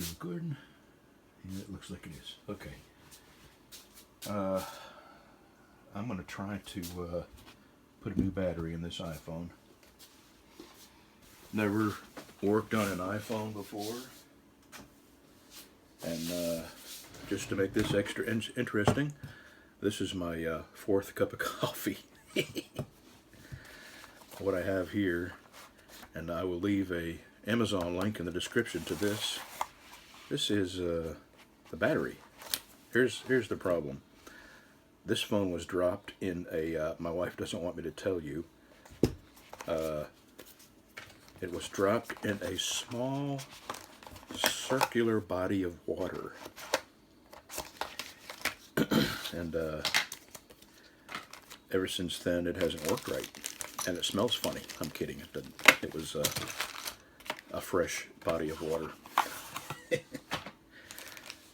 we recording? Yeah, it looks like it is. Okay. I'm going to try to put a new battery in this iPhone. Never worked on an iPhone before. And just to make this extra interesting, this is my fourth cup of coffee. What I have here, and I will leave a Amazon link in the description to this. This is the battery. Here's the problem. This phone was dropped in a, my wife doesn't want me to tell you, it was dropped in a small circular body of water. And ever since then it hasn't worked right. And it smells funny. I'm kidding. It didn't. It was a fresh body of water.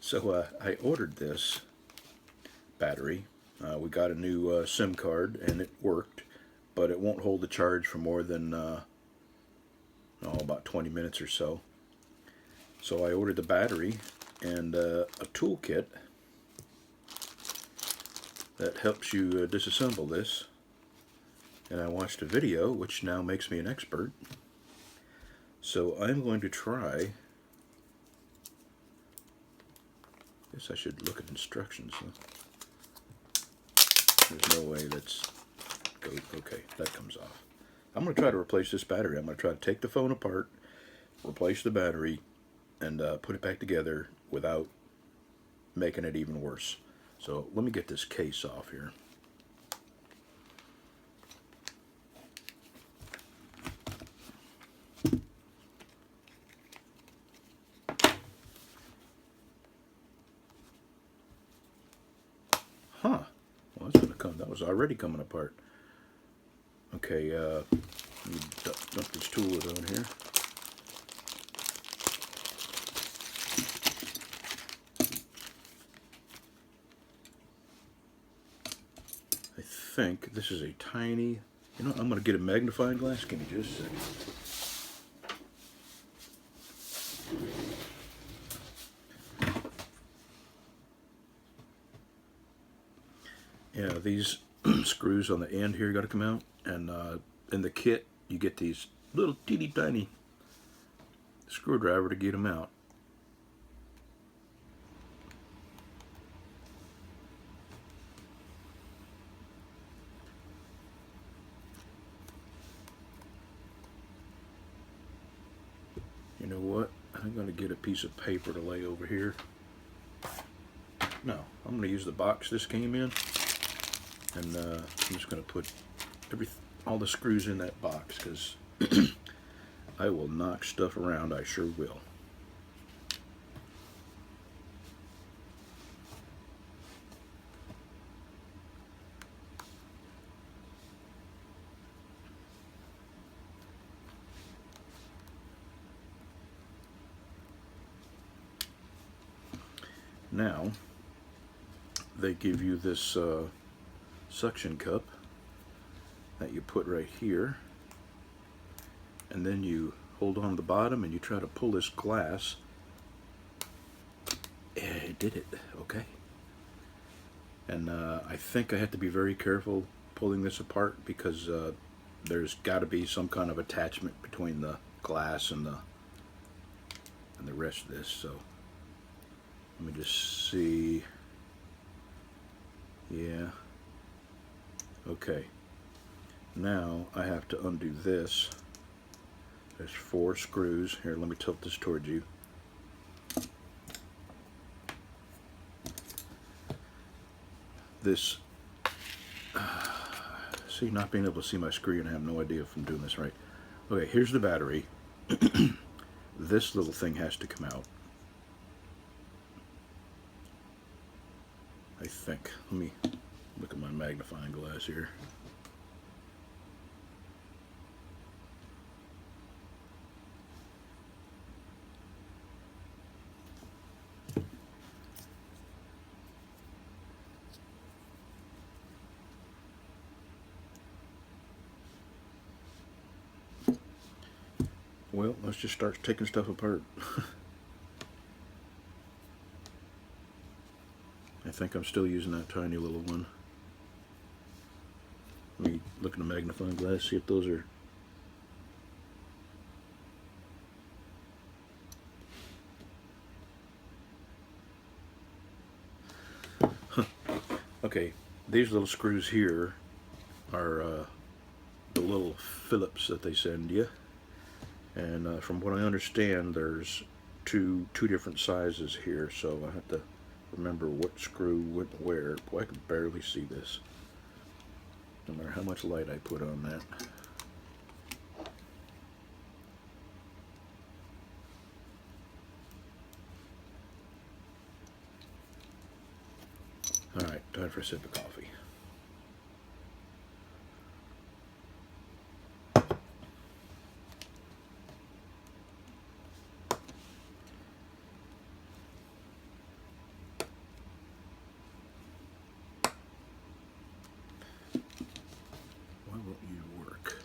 So I ordered this battery. We got a new SIM card and it worked, but it won't hold the charge for more than about 20 minutes or so. So I ordered the battery and a toolkit that helps you disassemble this. And I watched a video which now makes me an expert. So I'm going to try. Guess I should look at instructions. Huh? There's no way that's goes. Okay, that comes off. I'm going to try to replace this battery. I'm going to try to take the phone apart, replace the battery, and put it back together without making it even worse. So let me get this case off here. Huh. Well, that's going to come. That was already coming apart. Okay, let me dump this tool down here. I think this is a tiny, you know, I'm going to get a magnifying glass. Give me just a second. Yeah, these screws on the end here got to come out, and in the kit you get these little teeny tiny screwdriver to get them out. You know what? I'm going to get a piece of paper to lay over here. No, I'm going to use the box this came in. And I'm just going to put all the screws in that box, because I will knock stuff around, I sure will. Now, they give you this suction cup that you put right here, and then you hold on to the bottom and you try to pull this glass. It did it, okay. And I think I have to be very careful pulling this apart, because there's got to be some kind of attachment between the glass and the rest of this. So let me just see. Yeah. Okay, now I have to undo this. There's 4 screws. Here, let me tilt this towards you. This, see, not being able to see my screen, I have no idea if I'm doing this right. Okay, here's the battery. This little thing has to come out, I think. Let me look at my magnifying glass here. Well, let's just start taking stuff apart. think I'm still using that tiny little one. Let me look in the magnifying glass, see if those are... Okay, these little screws here are the little Phillips that they send you. And from what I understand, there's two different sizes here, so I have to remember what screw went where. Boy, I can barely see this, no matter how much light I put on that. Alright, time for a sip of coffee. Why won't you work?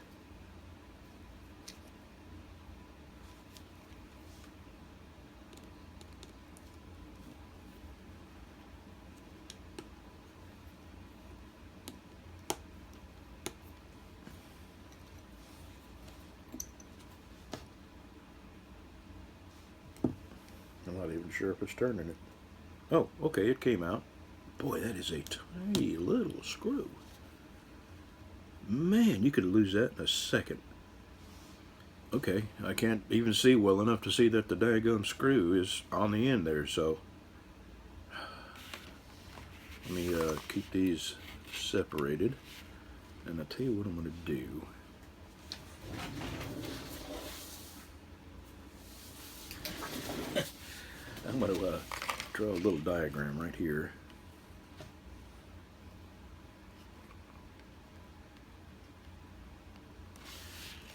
I'm not even sure if it's turning it. Oh, okay, it came out. Boy, that is a tiny little screw. Man, you could lose that in a second. Okay, I can't even see well enough to see that the daggone screw is on the end there, so let me keep these separated, and I'll tell you what I'm going to do. I'm going to draw a little diagram right here.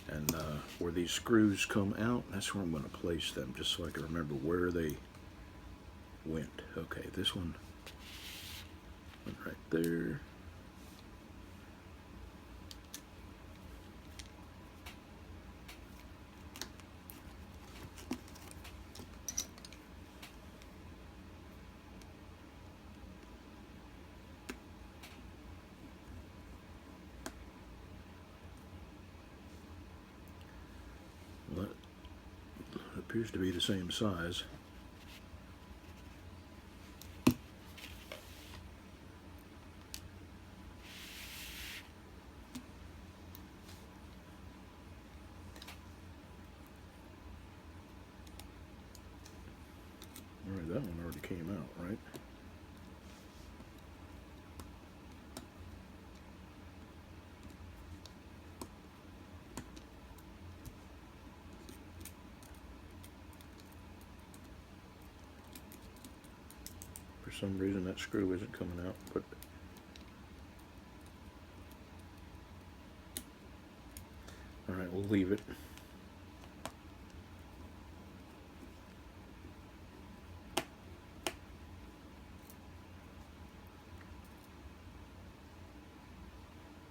And where these screws come out, that's where I'm going to place them, just so I can remember where they went. Okay, this one went right there. Well, that appears to be the same size. Alright, that one already came out, right? For some reason that screw isn't coming out, but alright, we'll leave it.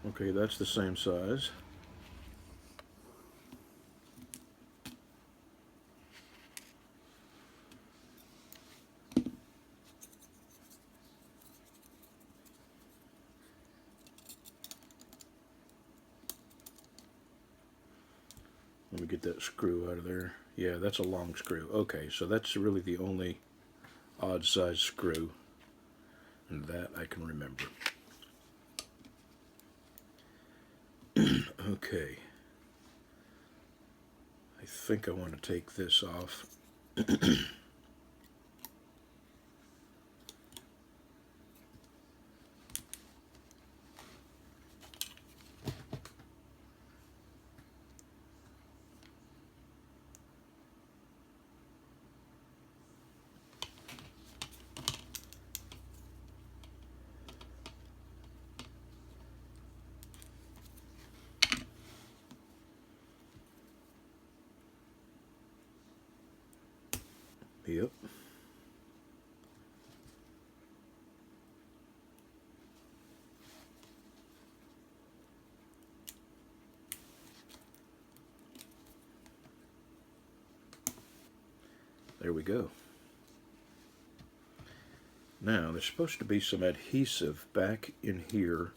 Okay, that's the same size. Let me get that screw out of there. Yeah, that's a long screw. Okay, so that's really the only odd size screw, and that I can remember. Okay. I think I want to take this off. Yep. There we go. Now, there's supposed to be some adhesive back in here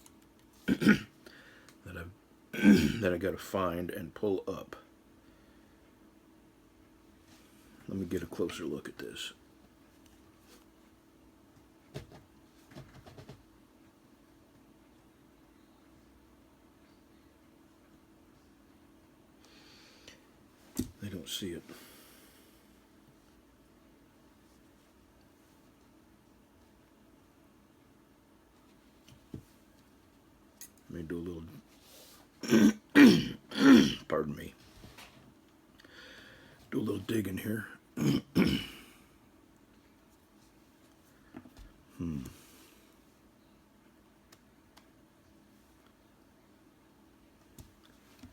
that that I got to find and pull up. Let me get a closer look at this. I don't see it. Let me do a little, pardon me, do a little digging here.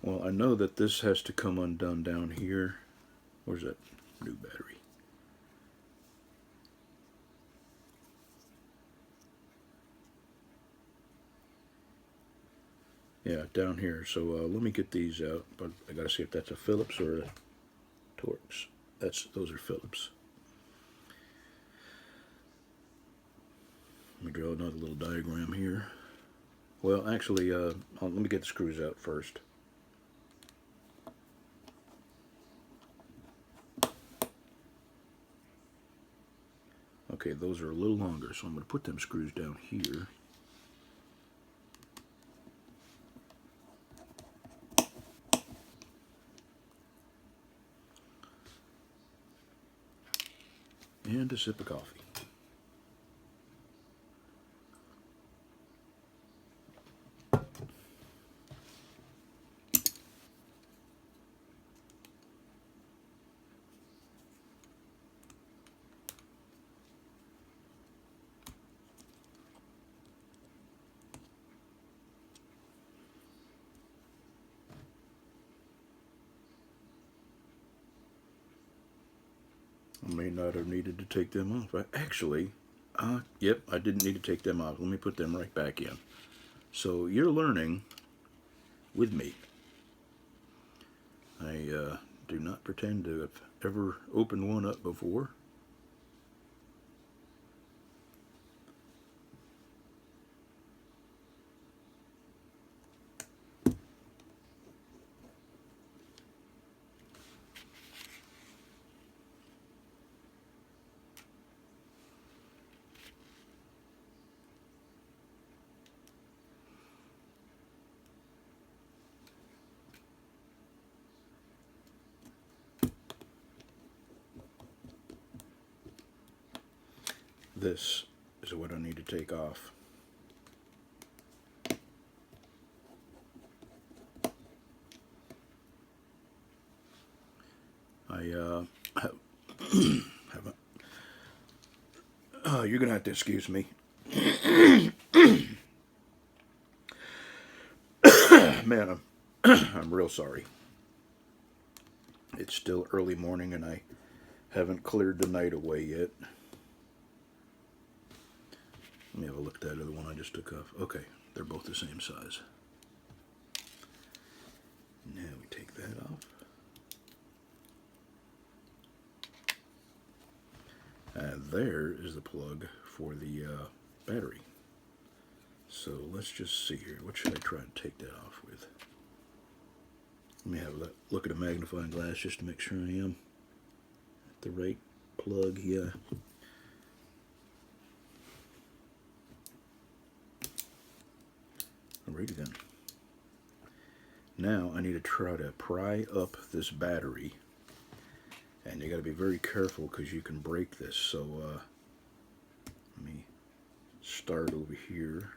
Well, I know that this has to come undone down here. Where's that new battery? Yeah, down here. So let me get these out, but I gotta see if that's a Phillips or a Torx. Those are Phillips. Let me draw another little diagram here. Well, actually, let me get the screws out first. Okay, those are a little longer, so I'm going to put them screws down here. And a sip of coffee. I may not have needed to take them off. Actually, yep, I didn't need to take them off. Let me put them right back in. So you're learning with me. I do not pretend to have ever opened one up before. This is what I need to take off. I haven't. You're gonna have to excuse me. Man, I'm real sorry. It's still early morning and I haven't cleared the night away yet. Let me have a look at that other one I just took off. Okay, they're both the same size. Now we take that off. And there is the plug for the battery. So let's just see here. What should I try and take that off with? Let me have a look at a magnifying glass just to make sure I am at the right plug. Yeah. Alrighty then. Now I need to try to pry up this battery. And you got to be very careful because you can break this. So let me start over here.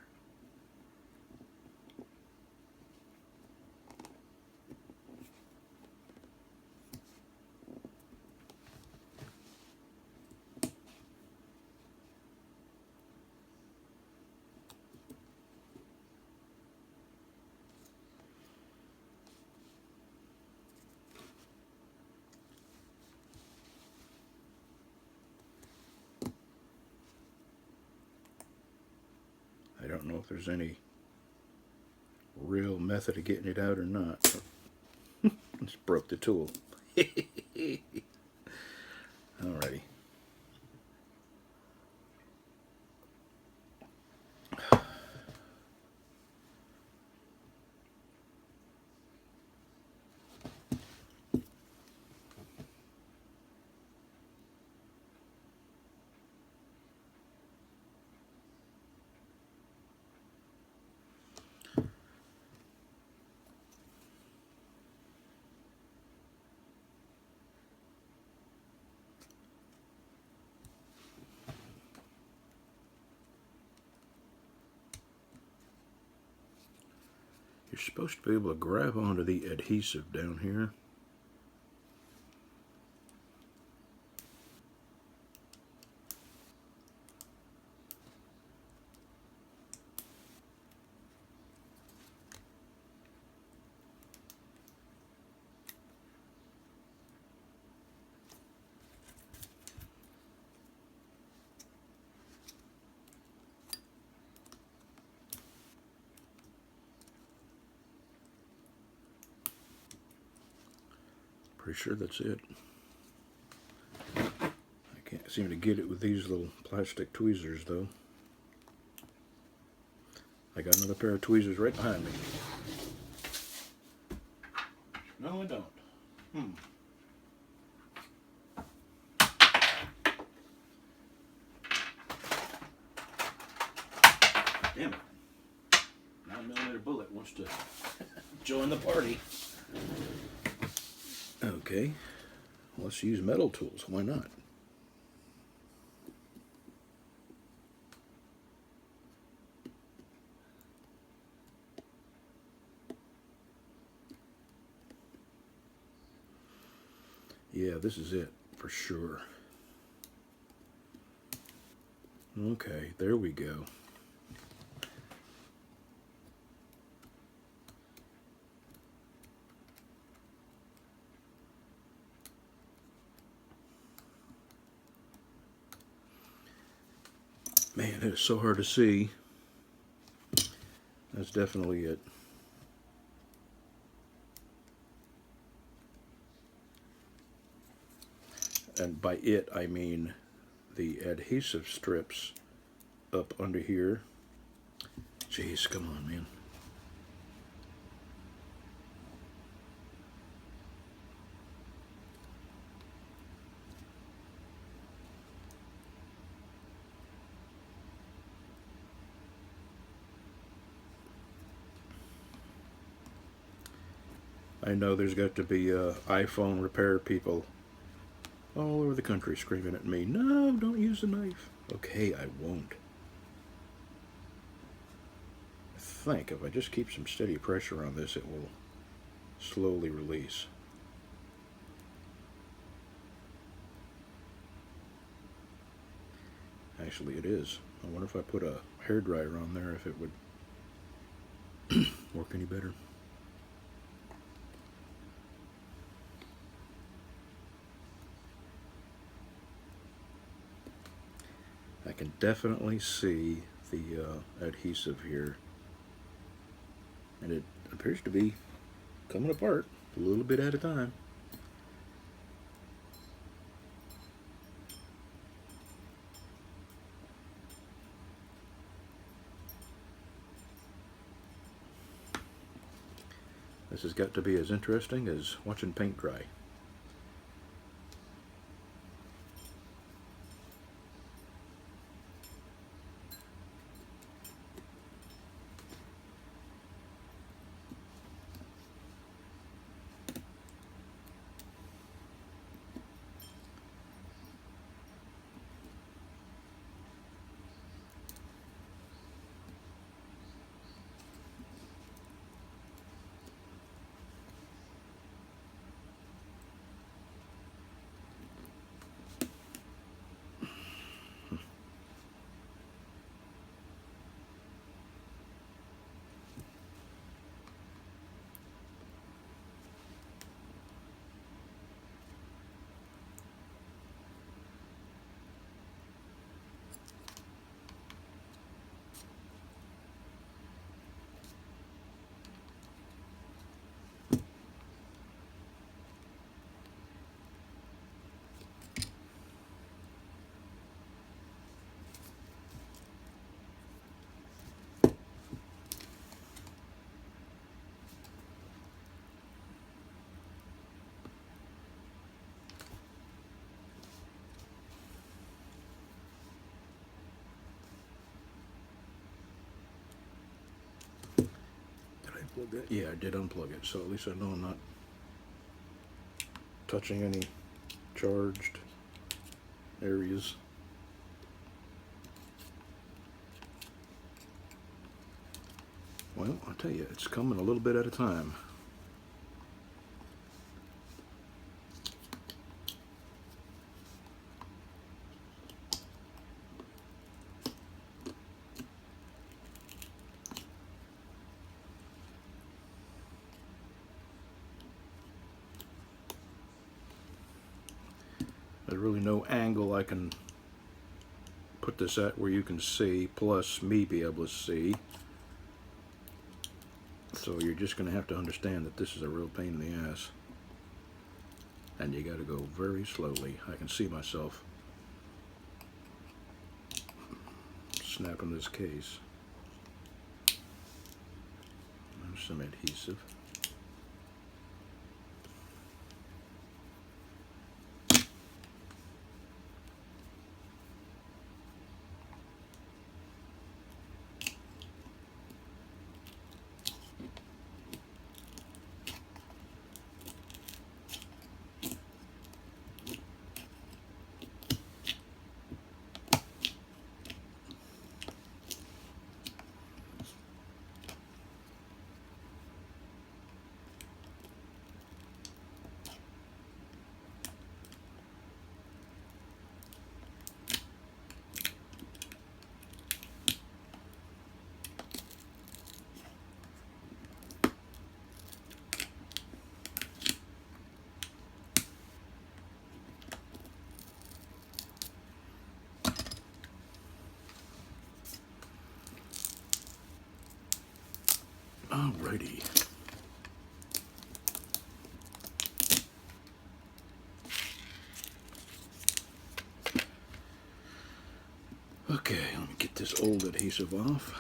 I don't know if there's any real method of getting it out or not. Just broke the tool. Alrighty. You're supposed to be able to grab onto the adhesive down here. Pretty sure that's it. I can't seem to get it with these little plastic tweezers though. I got another pair of tweezers right behind me. No, I don't. Damn it. 9mm bullet wants to join the party. Okay, let's use metal tools. Why not? Yeah, this is it for sure. Okay, there we go. Man, it is so hard to see. That's definitely it. And by it, I mean the adhesive strips up under here. Jeez, come on, man. I know there's got to be iPhone repair people all over the country screaming at me, no, don't use the knife. Okay, I won't. I think if I just keep some steady pressure on this, it will slowly release. Actually, it is. I wonder if I put a hairdryer on there, if it would work any better. I can definitely see the adhesive here, and it appears to be coming apart a little bit at a time. This has got to be as interesting as watching paint dry. Yeah, I did unplug it, so at least I know I'm not touching any charged areas. Well, I'll tell you, it's coming a little bit at a time. There's really no angle I can put this at where you can see, plus me be able to see. So you're just going to have to understand that this is a real pain in the ass. And you got to go very slowly. I can see myself snapping this case. There's some adhesive. Alrighty. Okay, let me get this old adhesive off.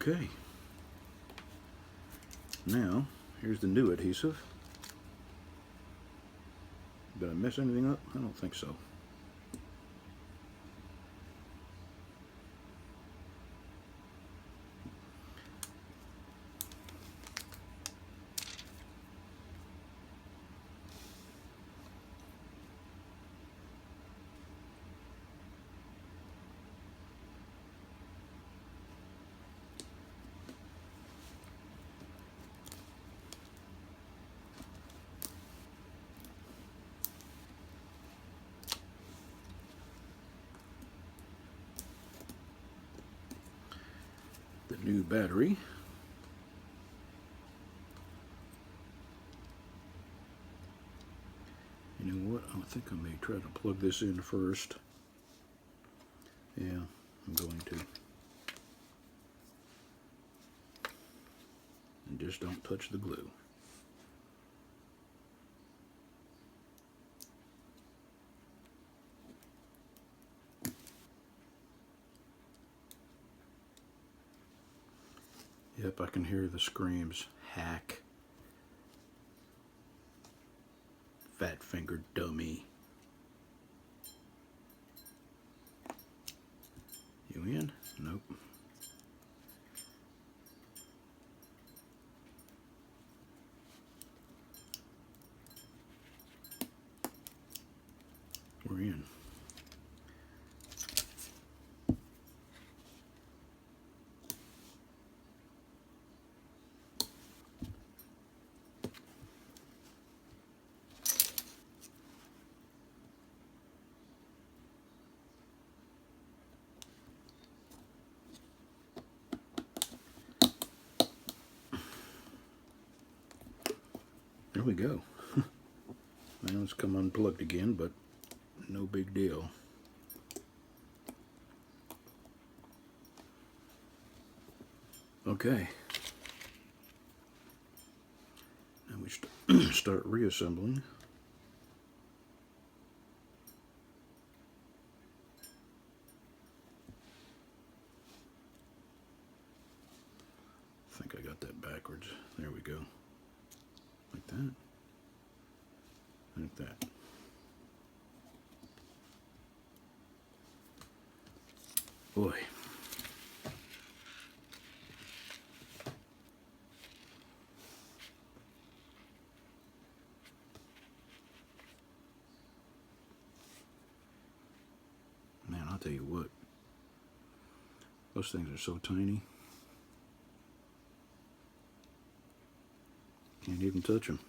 Okay. Now, here's the new adhesive. Did I mess anything up? I don't think so. The new battery. You know what? I think I may try to plug this in first. Yeah, I'm going to. And just don't touch the glue. Yep, I can hear the screams. Hack. Fat-fingered dummy. You in? Nope. We're in. There we go. Now it's come unplugged again, but no big deal. Okay. Now we start reassembling. I think I got that backwards. There we go. Like that. Like that. Boy. Man, I'll tell you what. Those things are so tiny. Can't even touch them.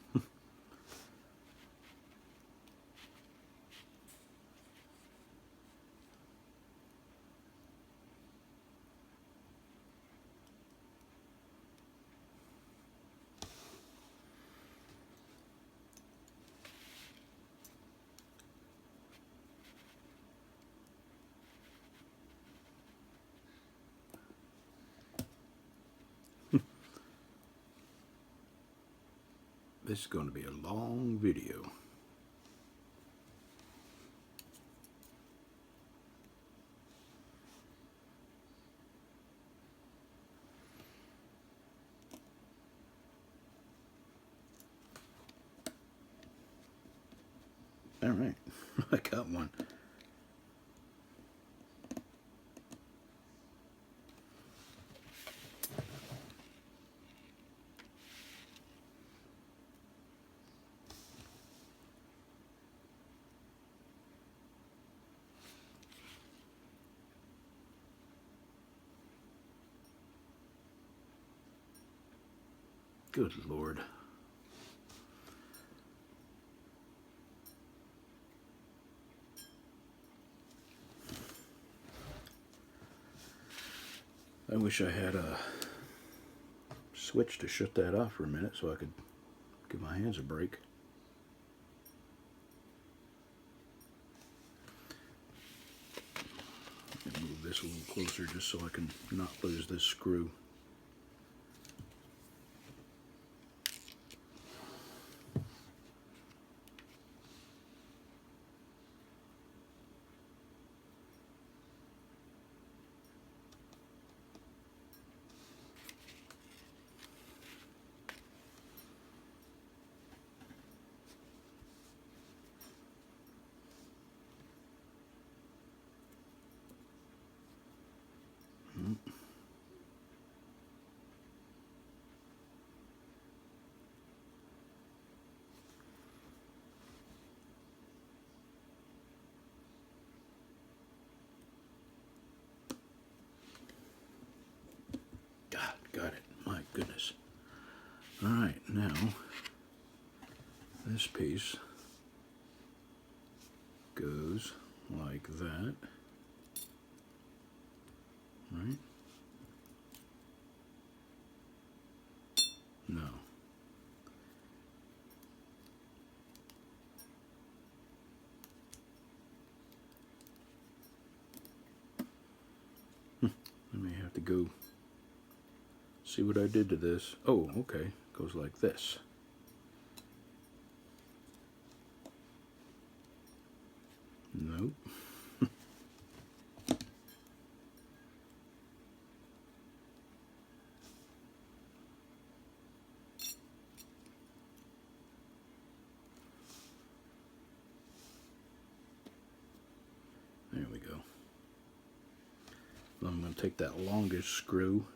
This is going to be a long video. All right, I got one. Good Lord. I wish I had a switch to shut that off for a minute so I could give my hands a break. Move this a little closer just so I can not lose this screw. Got it. My goodness. All right, now this piece goes like that. Right? No. I may have to go see what I did to this. Oh, okay. Goes like this. Nope. There we go. I'm going to take that longest screw.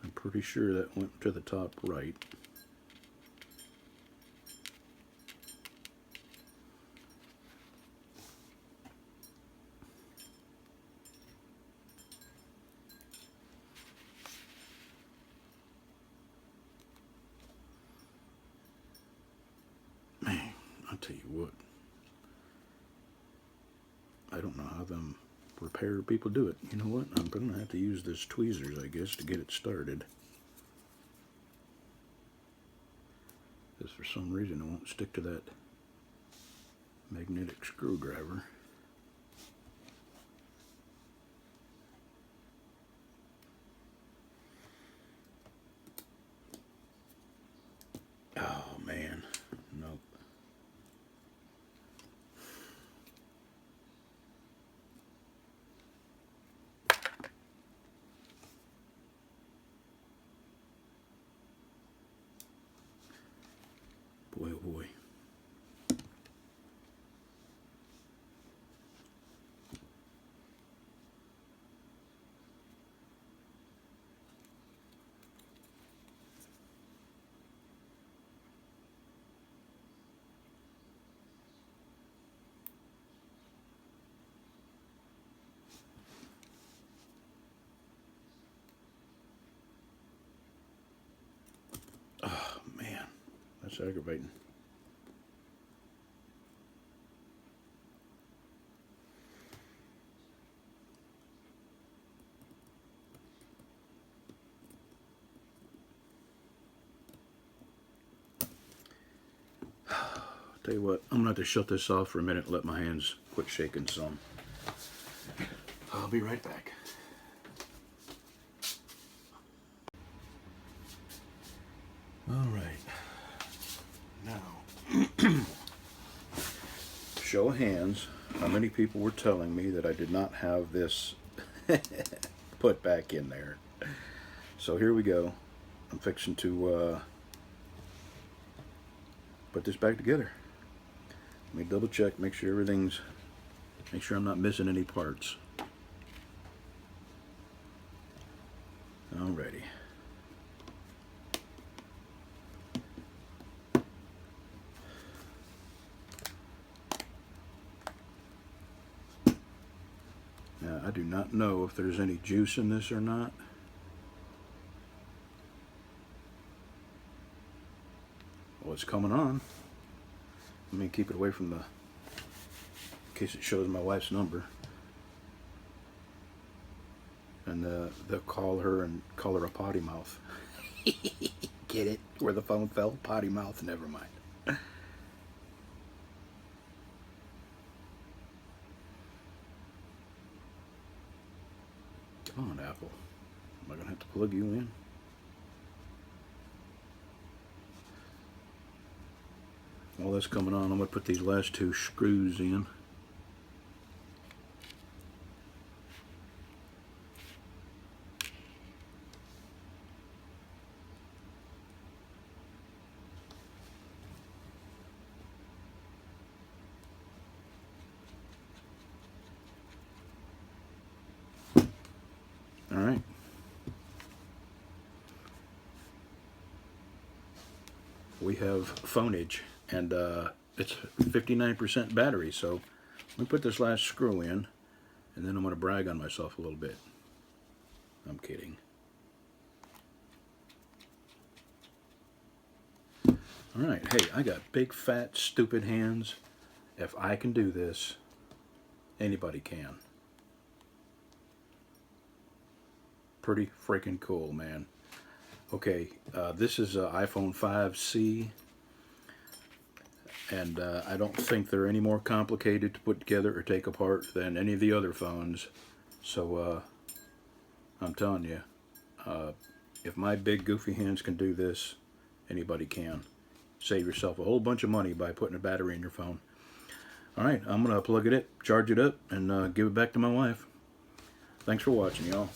I'm pretty sure that went to the top right. Man, I'll tell you what. I don't know how them repair people do it. You know what? I'm going to have to use this tweezers, I guess, to get it started. Because for some reason it won't stick to that magnetic screwdriver. Oh man, nope. It's aggravating. Tell you what, I'm gonna have to shut this off for a minute and let my hands quit shaking some. I'll be right back. All right. Now, show of hands, how many people were telling me that I did not have this put back in there? So here we go. I'm fixing to put this back together. Let me double check, make sure I'm not missing any parts. Alrighty. Now, I do not know if there's any juice in this or not. Well, it's coming on. Let me keep it away from in case it shows my wife's number. And they'll call her a potty mouth. Get it? Where the phone fell? Potty mouth? Never mind. Come on, Apple. Am I going to have to plug you in? While that's coming on, I'm going to put these last two screws in. All right. We have phoneage, and it's 59% battery, so let me put this last screw in, and then I'm going to brag on myself a little bit. I'm kidding. All right, hey, I got big, fat, stupid hands. If I can do this, anybody can. Pretty freaking cool, man. Okay, this is an iPhone 5C, and I don't think they're any more complicated to put together or take apart than any of the other phones. So I'm telling you, if my big goofy hands can do this, anybody can. Save yourself a whole bunch of money by putting a battery in your phone. All right, I'm gonna plug it in, charge it up, and give it back to my wife. Thanks for watching, y'all.